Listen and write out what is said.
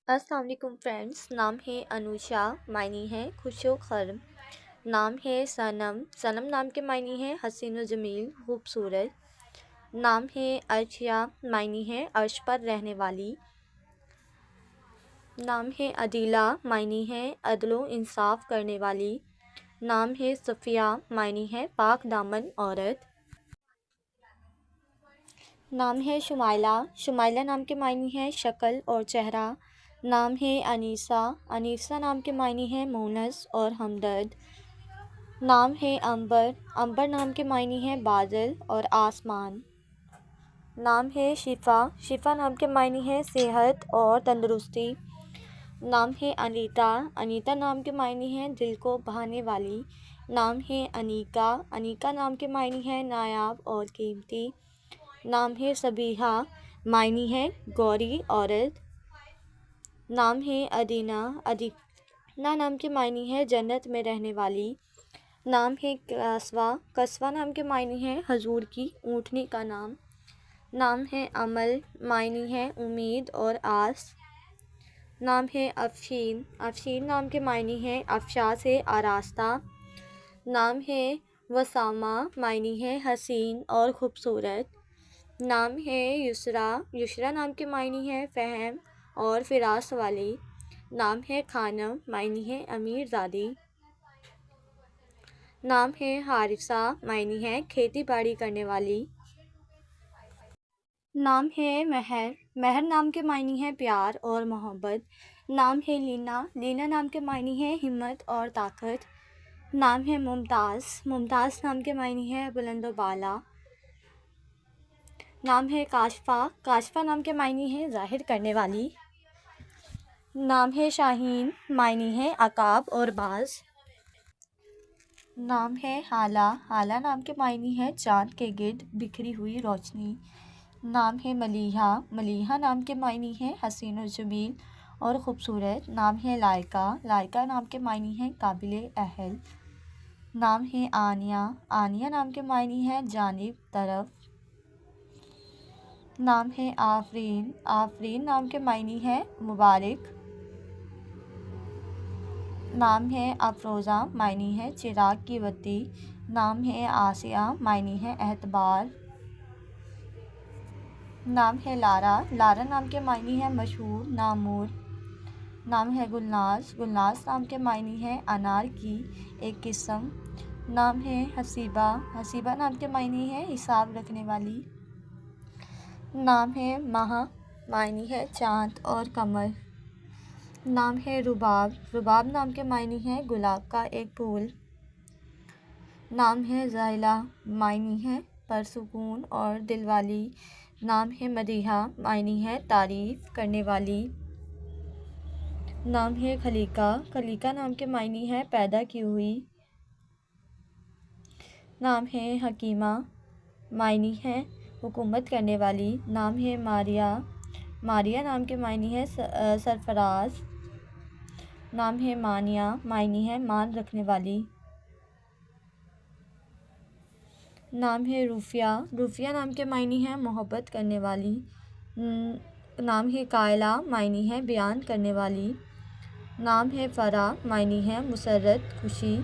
السلام علیکم فرینڈس، نام ہے انوشا، معنی ہے خوش و خرم۔ نام ہے صنم، صنم نام کے معنی ہے حسین و جمیل، خوبصورت۔ نام ہے عرشیہ، معنی ہے عرش پر رہنے والی۔ نام ہے عدیلہ، معنی ہے عدل و انصاف کرنے والی۔ نام ہے صفیہ، معنی ہے پاک دامن عورت۔ نام ہے شمائلہ، شمائلہ نام کے معنی ہے شکل اور چہرہ۔ نام ہے انیسہ، انیسہ نام کے معنی ہے مونس اور ہمدرد۔ نام ہے عنبر، عنبر نام کے معنی ہے بادل اور آسمان۔ نام ہے شفا، شفا نام کے معنی ہے صحت اور تندرستی۔ نام ہے انیتا، انیتا نام کے معنی ہے دل کو بھانے والی۔ نام ہے انیکا، انیکا نام کے معنی ہے نایاب اور قیمتی۔ نام ہے صبیحہ، معنی ہے گوری عورت۔ نام ہے ادینہ، ادینہ نام کے معنی ہے جنت میں رہنے والی۔ نام ہے قصوہ، قصوہ نام کے معنی ہے حضور کی اونٹنی کا نام۔ نام ہے عمل، معنی ہے امید اور آس۔ نام ہے افشین، افشین نام کے معنی ہے افشاء سے آراستہ۔ نام ہے وسامہ، معنی ہے حسین اور خوبصورت۔ نام ہے یسریٰ، یسریٰ نام کے معنی ہے فہم اور فراست والی۔ نام ہے خانم، معنی ہے امیر زادی۔ نام ہے حارثہ، معنی ہے کھیتی باڑی کرنے والی۔ نام ہے مہر، مہر نام کے معنی ہے پیار اور محبت۔ نام ہے لینا، لینا نام کے معنی ہے ہمت اور طاقت۔ نام ہے ممتاز، ممتاز نام کے معنی ہے بلند و بالا۔ نام ہے کاشفہ، کاشفہ نام کے معنی ہے ظاہر کرنے والی۔ نام ہے شاہین، معنی ہے عقاب اور باز۔ نام ہے ہالہ، ہالہ نام کے معنی ہے چاند کے گرد بکھری ہوئی روشنی۔ نام ہے ملیحہ، ملیحہ نام کے معنی ہے حسین و جمیل اور خوبصورت۔ نام ہے لائقہ، لائقہ نام کے معنی ہے قابل اہل۔ نام ہے عانیہ، عانیہ نام کے معنی ہے جانب، طرف۔ نام ہے آفرین، آفرین نام کے معنی ہے مبارک۔ نام ہے افروزہ، معنی ہے چراغ کی بتی۔ نام ہے آسیہ، معنی ہے اعتبار۔ نام ہے لارا، لارا نام کے معنی ہے مشہور، نامور۔ نام ہے گلناز، گلناز نام کے معنی ہے انار کی ایک قسم۔ نام ہے حسیبہ، حسیبہ نام کے معنی ہے حساب رکھنے والی۔ نام ہے ماہ، معنی ہے چاند اور قمر۔ نام ہے رباب، رباب نام کے معنی ہے گلاب کا ایک پھول۔ نام ہے زاہلہ، معنی ہے پرسکون اور دل والی۔ نام ہے مدیحہ، معنی ہے تعریف کرنے والی۔ نام ہے خلیقہ، خلیقہ نام کے معنی ہے پیدا کی ہوئی۔ نام ہے حکیمہ، معنی ہے حکومت کرنے والی۔ نام ہے ماریہ، ماریہ نام کے معنی ہے سرفراز۔ نام ہے مانیہ، معنی ہے مان رکھنے والی۔ نام ہے روفیہ، روفیہ نام کے معنی ہے محبت کرنے والی۔ نام ہے قائلہ، معنی ہے بیان کرنے والی۔ نام ہے فرح، معنی ہے مسرت، خوشی۔